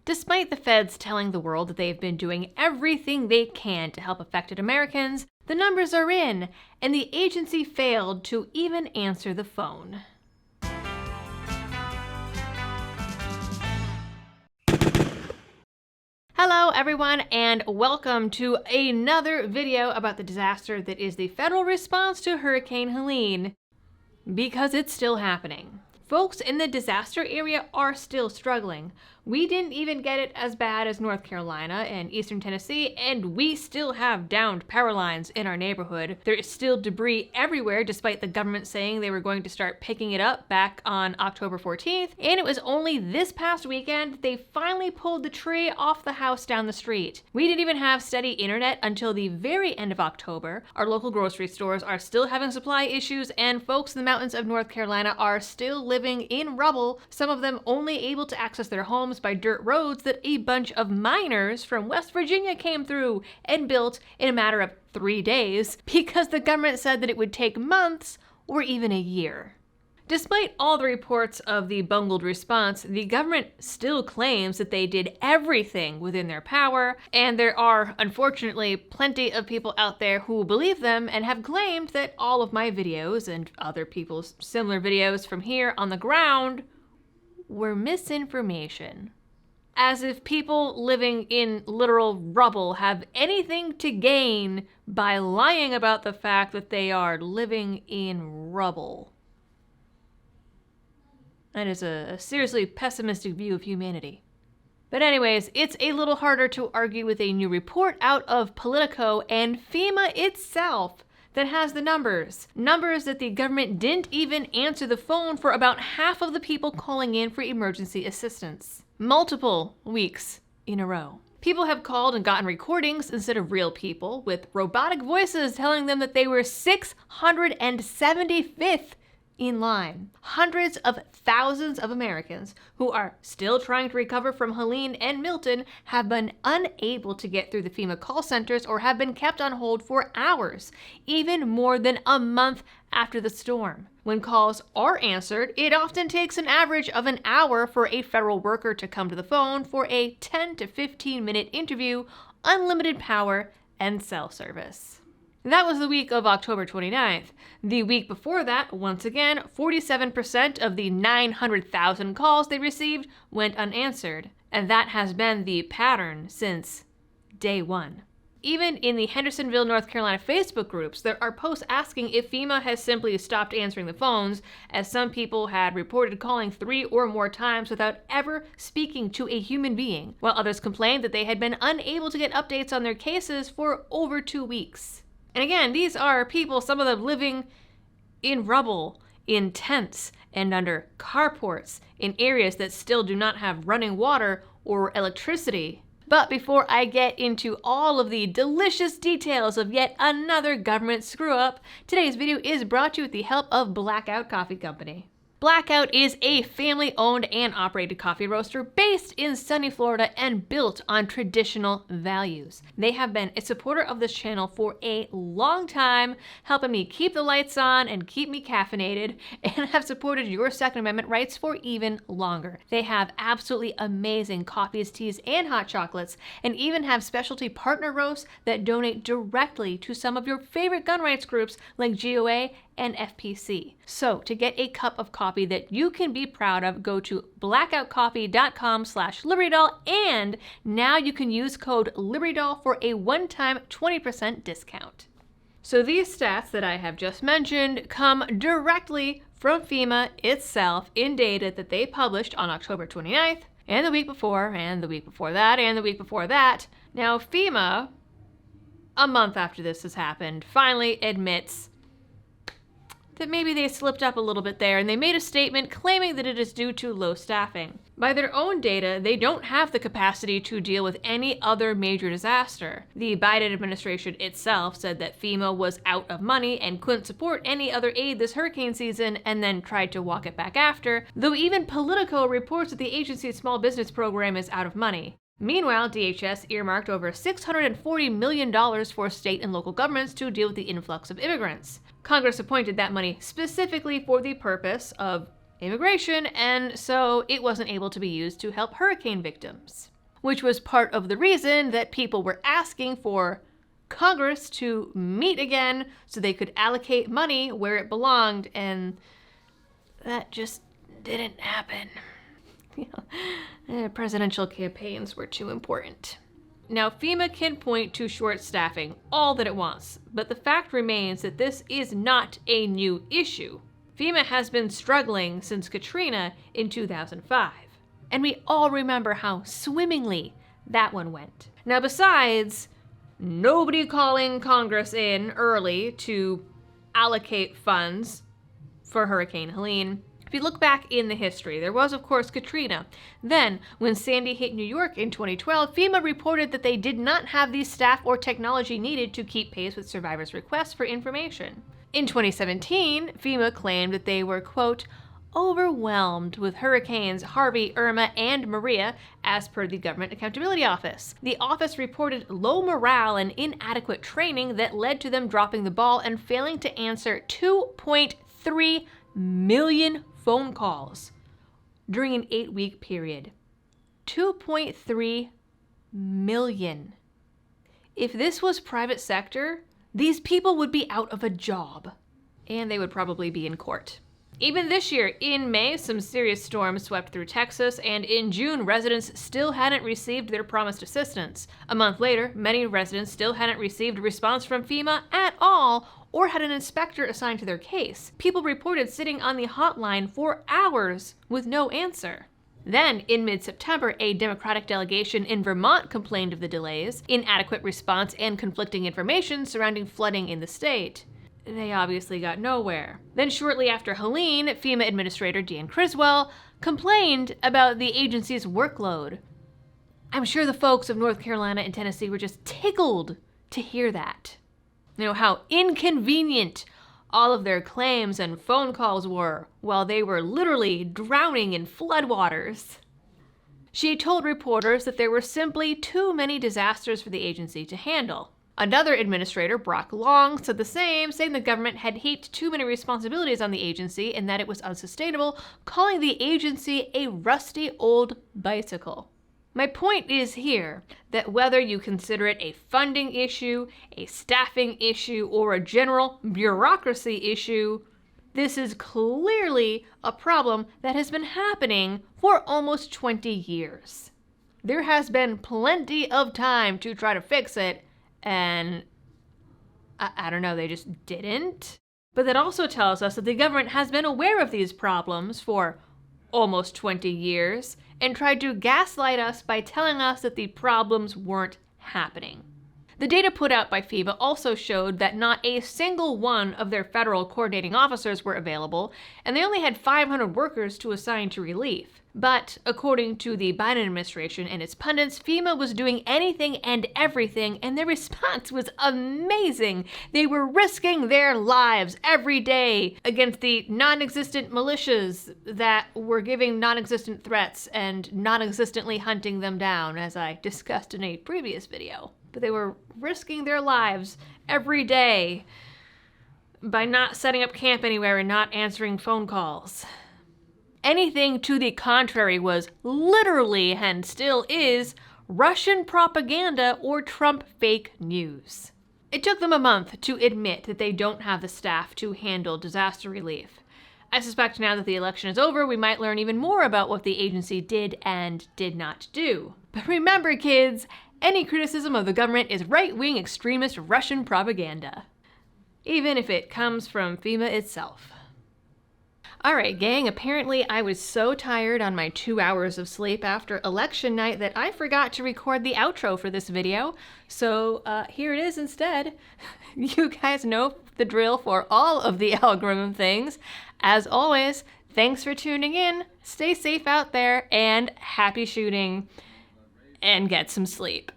Despite the feds telling the world that they've been doing everything they can to help affected Americans, the numbers are in, and the agency failed to even answer the phone. Hello everyone, and welcome to another video about the disaster that is the federal response to Hurricane Helene, because it's still happening. Folks in the disaster area are still struggling. We didn't even get it as bad as North Carolina and Eastern Tennessee, and we still have downed power lines in our neighborhood. There is still debris everywhere, despite the government saying they were going to start picking it up back on October 14th. And it was only this past weekend that they finally pulled the tree off the house down the street. We didn't even have steady internet until the very end of October. Our local grocery stores are still having supply issues, and folks in the mountains of North Carolina are still living in rubble, some of them only able to access their homes by dirt roads that a bunch of miners from West Virginia came through and built in a matter of 3 days because the government said that it would take months or even a year. Despite all the reports of the bungled response, the government still claims that they did everything within their power, and there are, unfortunately, plenty of people out there who believe them and have claimed that all of my videos and other people's similar videos from here on the ground were misinformation. As if people living in literal rubble have anything to gain by lying about the fact that they are living in rubble. That is a seriously pessimistic view of humanity. But anyways, it's a little harder to argue with a new report out of Politico and FEMA itself that has the numbers. Numbers that the government didn't even answer the phone for about half of the people calling in for emergency assistance. Multiple weeks in a row. People have called and gotten recordings instead of real people, with robotic voices telling them that they were 675th in line. Hundreds of thousands of Americans who are still trying to recover from Helene and Milton have been unable to get through the FEMA call centers or have been kept on hold for hours, even more than a month after the storm. When calls are answered, it often takes an average of an hour for a federal worker to come to the phone for a 10 to 15 minute interview, unlimited power, and cell service. That was the week of October 29th. The week before that, once again, 47% of the 900,000 calls they received went unanswered. And that has been the pattern since day one. Even in the Hendersonville, North Carolina Facebook groups, there are posts asking if FEMA has simply stopped answering the phones, as some people had reported calling 3 or more times without ever speaking to a human being, while others complained that they had been unable to get updates on their cases for over 2 weeks. And again, these are people, some of them living in rubble, in tents, and under carports, in areas that still do not have running water or electricity. But before I get into all of the delicious details of yet another government screw-up, today's video is brought to you with the help of Blackout Coffee Company. Blackout is a family-owned and operated coffee roaster based in sunny Florida and built on traditional values. They have been a supporter of this channel for a long time, helping me keep the lights on and keep me caffeinated, and have supported your Second Amendment rights for even longer. They have absolutely amazing coffees, teas, and hot chocolates, and even have specialty partner roasts that donate directly to some of your favorite gun rights groups like GOA and FPC. So to get a cup of coffee that you can be proud of, go to blackoutcoffee.com/LibertyDoll, and now you can use code LibertyDoll for a one-time 20% discount. So these stats that I have just mentioned come directly from FEMA itself in data that they published on October 29th, and the week before, and the week before that, and the week before that. Now FEMA, a month after this has happened, finally admits that maybe they slipped up a little bit there, and they made a statement claiming that it is due to low staffing. By their own data, they don't have the capacity to deal with any other major disaster. The Biden administration itself said that FEMA was out of money and couldn't support any other aid this hurricane season, and then tried to walk it back after, though even Politico reports that the agency's small business program is out of money. Meanwhile, DHS earmarked over $640 million for state and local governments to deal with the influx of immigrants. Congress appointed that money specifically for the purpose of immigration, and so it wasn't able to be used to help hurricane victims. which was part of the reason that people were asking for Congress to meet again so they could allocate money where it belonged, and that just didn't happen. Presidential campaigns were too important. Now, FEMA can point to short staffing all that it wants, but the fact remains that this is not a new issue. FEMA has been struggling since Katrina in 2005, and we all remember how swimmingly that one went. Now, besides nobody calling Congress in early to allocate funds for Hurricane Helene, if you look back in the history, there was, of course, Katrina. Then, when Sandy hit New York in 2012, FEMA reported that they did not have the staff or technology needed to keep pace with survivors' requests for information. In 2017, FEMA claimed that they were, quote, overwhelmed with hurricanes Harvey, Irma, and Maria, as per the Government Accountability Office. The office reported low morale and inadequate training that led to them dropping the ball and failing to answer 2.3 million phone calls during an 8-week period. 2.3 million. If this was private sector, these people would be out of a job, and they would probably be in court. Even this year, in May, some serious storms swept through Texas, and in June, residents still hadn't received their promised assistance. A month later, many residents still hadn't received a response from FEMA at all, or had an inspector assigned to their case. People reported sitting on the hotline for hours with no answer. Then, in mid-September, a Democratic delegation in Vermont complained of the delays, inadequate response, and conflicting information surrounding flooding in the state. They obviously got nowhere. Then shortly after Helene, FEMA Administrator Dan Criswell complained about the agency's workload. I'm sure the folks of North Carolina and Tennessee were just tickled to hear that. You know, how inconvenient all of their claims and phone calls were while they were literally drowning in floodwaters. She told reporters that there were simply too many disasters for the agency to handle. Another administrator, Brock Long, said the same, saying the government had heaped too many responsibilities on the agency and that it was unsustainable, calling the agency a rusty old bicycle. My point is here that whether you consider it a funding issue, a staffing issue, or a general bureaucracy issue, this is clearly a problem that has been happening for almost 20 years. There has been plenty of time to try to fix it, and I don't know, they just didn't. But that also tells us that the government has been aware of these problems for almost 20 years and tried to gaslight us by telling us that the problems weren't happening. The data put out by FEMA also showed that not a single one of their federal coordinating officers were available, and they only had 500 workers to assign to relief. But according to the Biden administration and its pundits, FEMA was doing anything and everything, and their response was amazing. They were risking their lives every day against the non-existent militias that were giving non-existent threats and non-existently hunting them down, as I discussed in a previous video. But they were risking their lives every day by not setting up camp anywhere and not answering phone calls. Anything to the contrary was literally, and still is, Russian propaganda or Trump fake news. It took them a month to admit that they don't have the staff to handle disaster relief. I suspect now that the election is over, we might learn even more about what the agency did and did not do. But remember, kids, any criticism of the government is right-wing extremist Russian propaganda, even if it comes from FEMA itself. Alright gang, apparently I was so tired on my 2 hours of sleep after election night that I forgot to record the outro for this video, so here it is instead. You guys know the drill for all of the algorithm things. As always, thanks for tuning in, stay safe out there, and happy shooting, and get some sleep.